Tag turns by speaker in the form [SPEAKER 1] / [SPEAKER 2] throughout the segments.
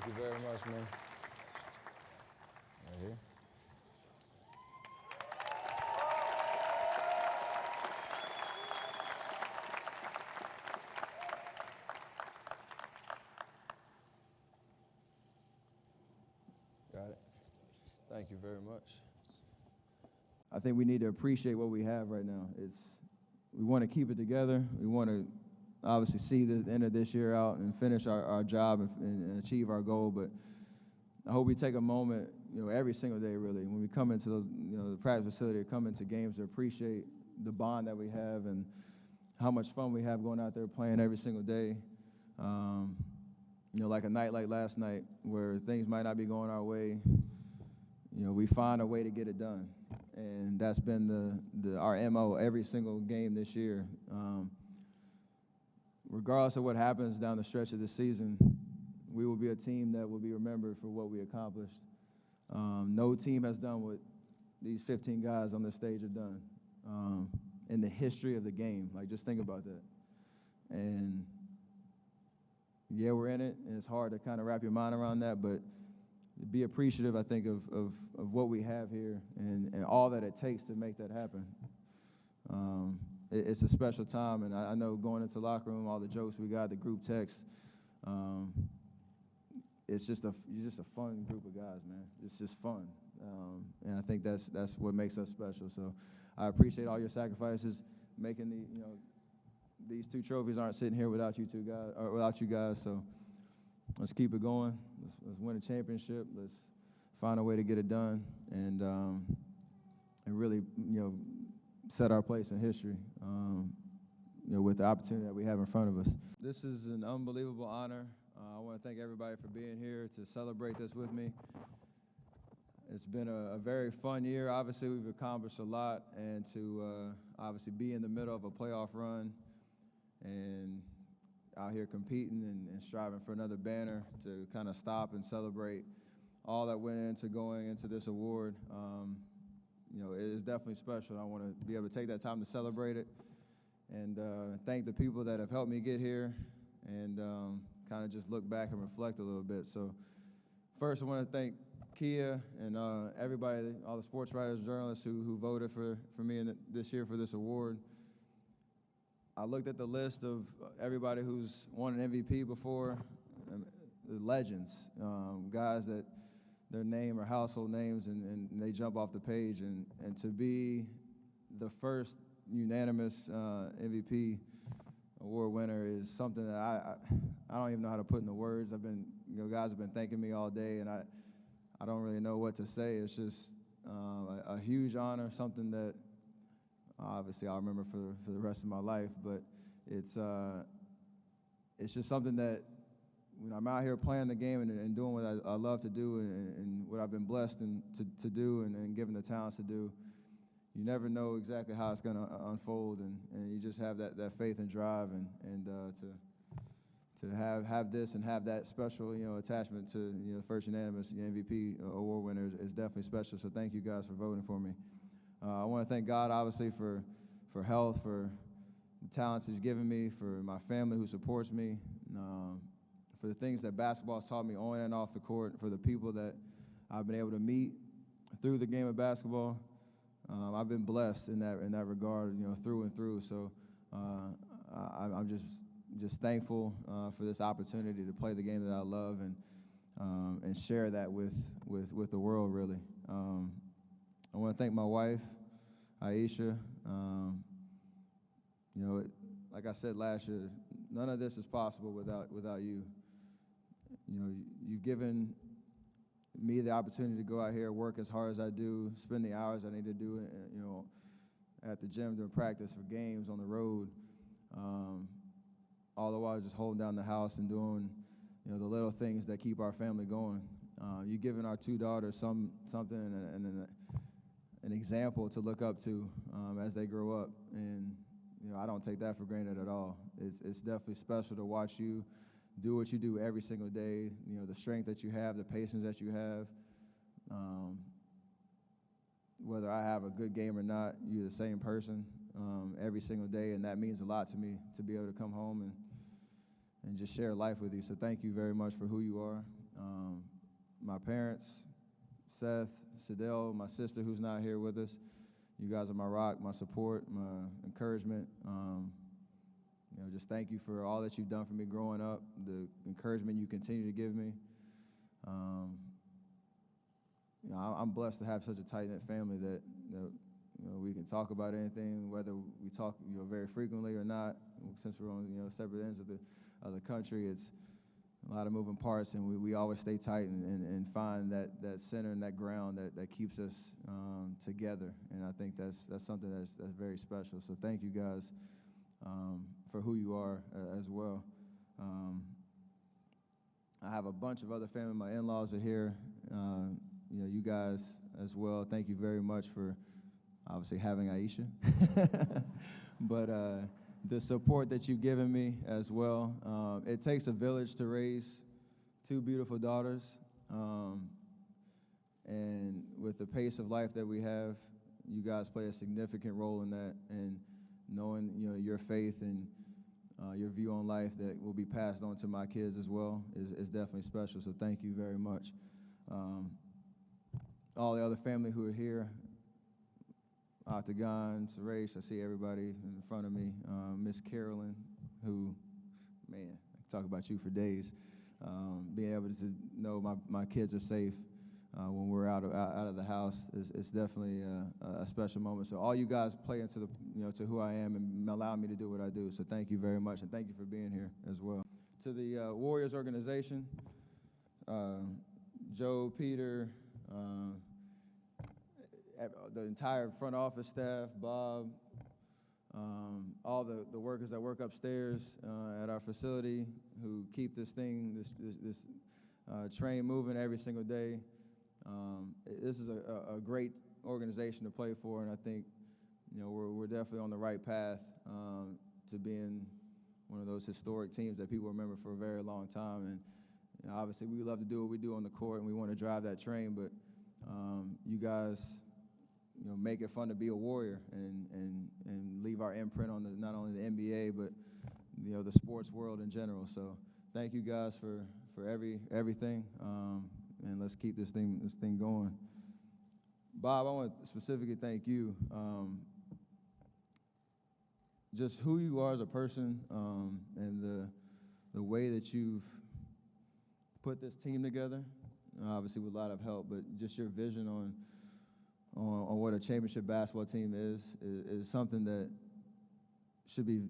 [SPEAKER 1] Thank you very much, man. Right here. Got it. Thank you very much.
[SPEAKER 2] I think we need to appreciate what we have right now. We want to keep it together. We want to obviously see the end of this year out and finish our job and achieve our goal. But I hope we take a moment, every single day, really, when we come into the practice facility or come into games, to appreciate the bond that we have and how much fun we have going out there playing every single day. Like a night like last night where things might not be going our way, we find a way to get it done. And that's been our MO every single game this year. Regardless of what happens down the stretch of the season, we will be a team that will be remembered for what we accomplished. No team has done what these 15 guys on this stage have done in the history of the game. Like, just think about that. And yeah, we're in it, and it's hard to kind of wrap your mind around that, but be appreciative, I think, of what we have here and all that it takes to make that happen. It's a special time, and I know going into the locker room, all the jokes we got, the group text, it's just a fun group of guys, man. It's just fun, and I think that's what makes us special. So I appreciate all your sacrifices, making these two trophies aren't sitting here without you two guys, or without you guys. So let's keep it going. Let's win a championship. Let's find a way to get it done, and really, set our place in history, with the opportunity that we have in front of us. This is an unbelievable honor. I want to thank everybody for being here to celebrate this with me. It's been a very fun year. Obviously, we've accomplished a lot, and to obviously be in the middle of a playoff run and out here competing and striving for another banner to kind of stop and celebrate all that went into going into this award. It is definitely special. I want to be able to take that time to celebrate it and thank the people that have helped me get here and kind of just look back and reflect a little bit. So first, I want to thank Kia and everybody, all the sports writers, journalists who voted for me this year for this award. I looked at the list of everybody who's won an MVP before, the legends, guys that their name are household names and they jump off the page. And to be the first unanimous MVP award winner is something that I don't even know how to put into words. Guys have been thanking me all day, and I don't really know what to say. It's just a huge honor, something that obviously I'll remember for the rest of my life, but it's just something that when I'm out here playing the game and doing what I love to do and what I've been blessed to do and given the talents to do, you never know exactly how it's going to unfold, and you just have that faith and drive and to have this and have that special attachment to first unanimous MVP award winner is definitely special. So thank you guys for voting for me. I want to thank God, obviously, for health, for the talents He's given me, for my family who supports me, for the things that basketball has taught me on and off the court, for the people that I've been able to meet through the game of basketball. I've been blessed in that regard, through and through. So I'm just thankful for this opportunity to play the game that I love and share that with the world, really. I want to thank my wife, Aisha. Like I said last year, none of this is possible without you. You've given me the opportunity to go out here, work as hard as I do, spend the hours I need to do, at the gym doing practice for games on the road. All the while just holding down the house and doing, the little things that keep our family going. You've given our two daughters something and an example to look up to as they grow up, and I don't take that for granted at all. It's definitely special to watch you do what you do every single day. The strength that you have, the patience that you have. Whether I have a good game or not, you're the same person every single day, and that means a lot to me to be able to come home and just share life with you. So thank you very much for who you are. my parents, Seth, Sidell, my sister who's not here with us. You guys are my rock, my support, my encouragement. Just thank you for all that you've done for me growing up, the encouragement you continue to give me. I'm blessed to have such a tight-knit family that we can talk about anything, whether we talk very frequently or not. Since we're on separate ends of the country, it's a lot of moving parts, and we always stay tight and find that center and that ground that keeps us together. And I think that's something that's very special. So thank you guys for who you are as well. I have a bunch of other family. My in-laws are here. You guys as well. Thank you very much for obviously having Aisha, but the support that you've given me as well. It takes a village to raise two beautiful daughters, and with the pace of life that we have, you guys play a significant role in that. And knowing your faith and your view on life that will be passed on to my kids as well is definitely special. So thank you very much. All the other family who are here, Octagon, Suresh, I see everybody in front of me. Miss Carolyn, who, man, I can talk about you for days. Being able to know my kids are safe when we're out of the house is definitely a special moment. So all you guys play into to who I am and allow me to do what I do. So thank you very much, and thank you for being here as well. To the Warriors organization, Joe, Peter, the entire front office staff, Bob, all the workers that work upstairs at our facility who keep this train moving every single day. This is a great organization to play for, and I think we're definitely on the right path to being one of those historic teams that people remember for a very long time. And obviously, we love to do what we do on the court, and we want to drive that train. But you guys, make it fun to be a Warrior and leave our imprint on not only the NBA but the sports world in general. So thank you guys for everything, and let's keep this thing going. Bob, I want to specifically thank you. Just who you are as a person, and the way that you've put this team together, obviously with a lot of help, but just your vision on what a championship basketball team is something that should be,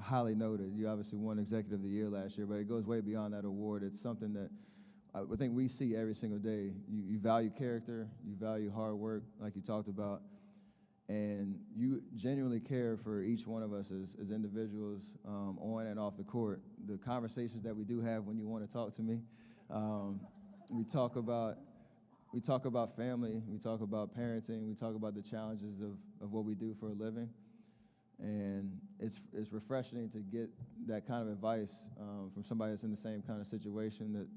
[SPEAKER 2] highly noted. You obviously won Executive of the Year last year, but it goes way beyond that award. It's something that I think we see every single day. You value character, you value hard work, like you talked about, and you genuinely care for each one of us as individuals, on and off the court. The conversations that we do have when you want to talk to me, we talk about family, we talk about parenting, we talk about the challenges of what we do for a living. And it's refreshing to get that kind of advice from somebody that's in the same kind of situation that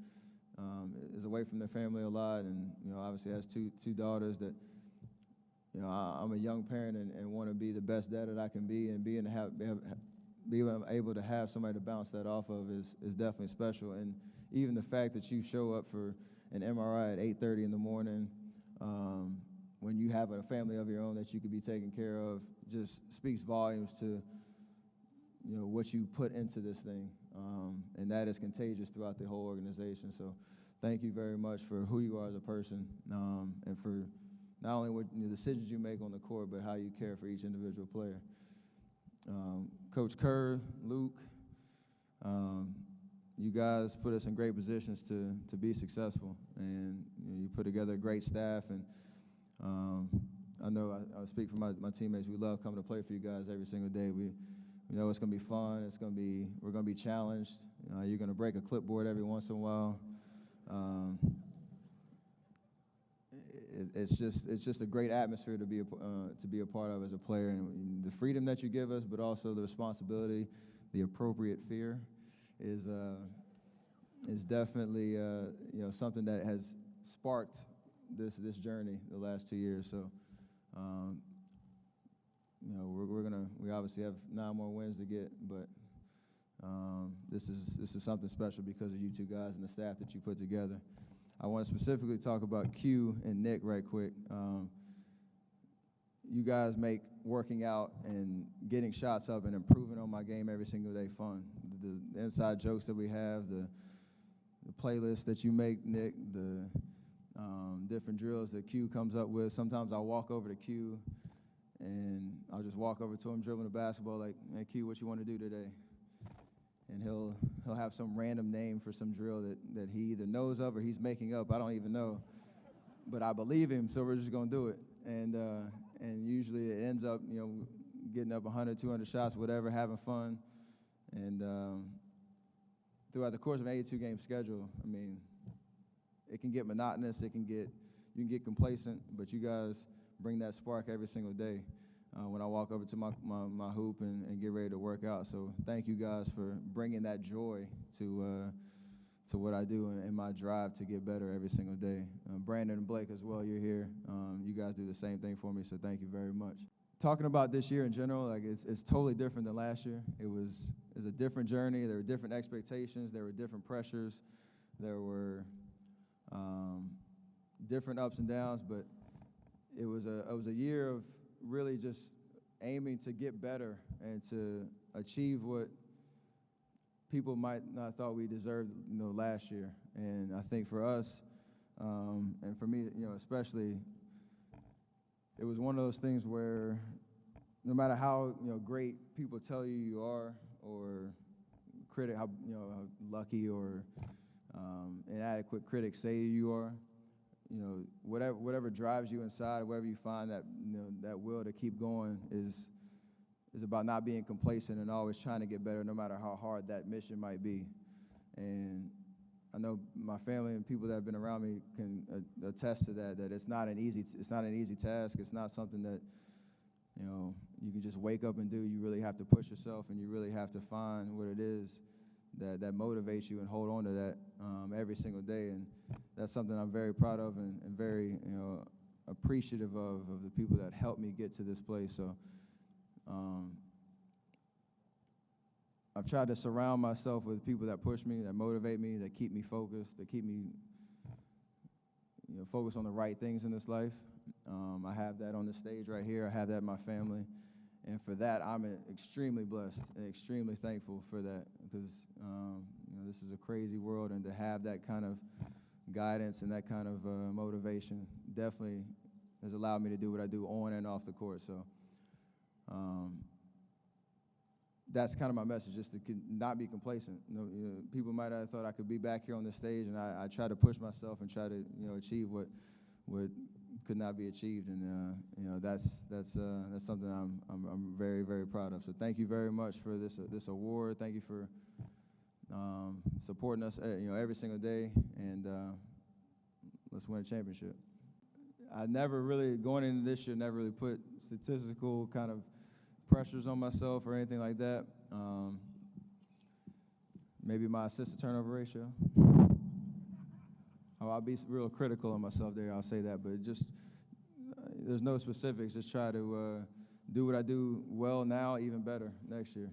[SPEAKER 2] is away from their family a lot, and obviously has two daughters that I'm a young parent and want to be the best dad that I can be, and being able to have somebody to bounce that off of is definitely special. And even the fact that you show up for an MRI at 8:30 in the morning, when you have a family of your own that you could be taking care of, just speaks volumes to what you put into this thing, and that is contagious throughout the whole organization. So thank you very much for who you are as a person, and for not only what the decisions you make on the court, but how you care for each individual player. Coach Kerr, Luke, you guys put us in great positions to be successful, and you put together a great staff. And I know I speak for my teammates. We love coming to play for you guys every single day. We know it's going to be fun. We're going to be challenged. You're going to break a clipboard every once in a while. It's just a great atmosphere to be a part of as a player, and the freedom that you give us, but also the responsibility, the appropriate fear, is definitely something that has sparked this journey the last 2 years. So we obviously have 9 more wins to get, but This is something special because of you two guys and the staff that you put together. I want to specifically talk about Q and Nick right quick. You guys make working out and getting shots up and improving on my game every single day fun. The inside jokes that we have, the playlist that you make, Nick, the different drills that Q comes up with. Sometimes I'll walk over to Q and I'll just walk over to him dribbling the basketball like, hey, Q, what you want to do today? And he'll have some random name for some drill that he either knows of or he's making up. I don't even know. But I believe him, so we're just going to do it. And usually it ends up, getting up 100, 200 shots, whatever, having fun. And throughout the course of an 82-game schedule, I mean, it can get monotonous. You can get complacent, but you guys bring that spark every single day when I walk over to my hoop and get ready to work out. So thank you guys for bringing that joy to what I do and my drive to get better every single day. Brandon and Blake as well, you're here. You guys do the same thing for me, so thank you very much. Talking about this year in general, like it's totally different than last year. It was a different journey. There were different expectations. There were different pressures. There were different ups and downs, but it was a year of really just aiming to get better and to achieve what people might not thought we deserved, last year. And I think for us, and for me, especially, it was one of those things where no matter how, great people tell you are, or how lucky or inadequate critics say you are, whatever drives you inside, wherever you find that, that will to keep going is about not being complacent and always trying to get better no matter how hard that mission might be. And I know my family and people that have been around me can attest to that it's not an easy task. It's not something that, you can just wake up and do. You really have to push yourself, and you really have to find what it is that motivates you and hold on to that every single day. And that's something I'm very proud of and very, appreciative of the people that helped me get to this place. So I've tried to surround myself with people that push me, that motivate me, that keep me focused, that keep me focused on the right things in this life. I have that on the stage right here. I have that in my family. And for that, I'm extremely blessed and extremely thankful for that, because this is a crazy world, and to have that kind of guidance and that kind of motivation definitely has allowed me to do what I do on and off the court. So that's kind of my message, just to not be complacent. People might have thought I could be back here on this stage, and I try to push myself and try to achieve what could not be achieved, and that's something I'm very, very proud of. So thank you very much for this award. Thank you for supporting us every single day, and let's win a championship. I never really, going into this year, never really put statistical kind of pressures on myself or anything like that. Maybe my assist-to-turnover ratio. I'll be real critical of myself there, I'll say that, but just there's no specifics. Just try to do what I do well now, even better next year.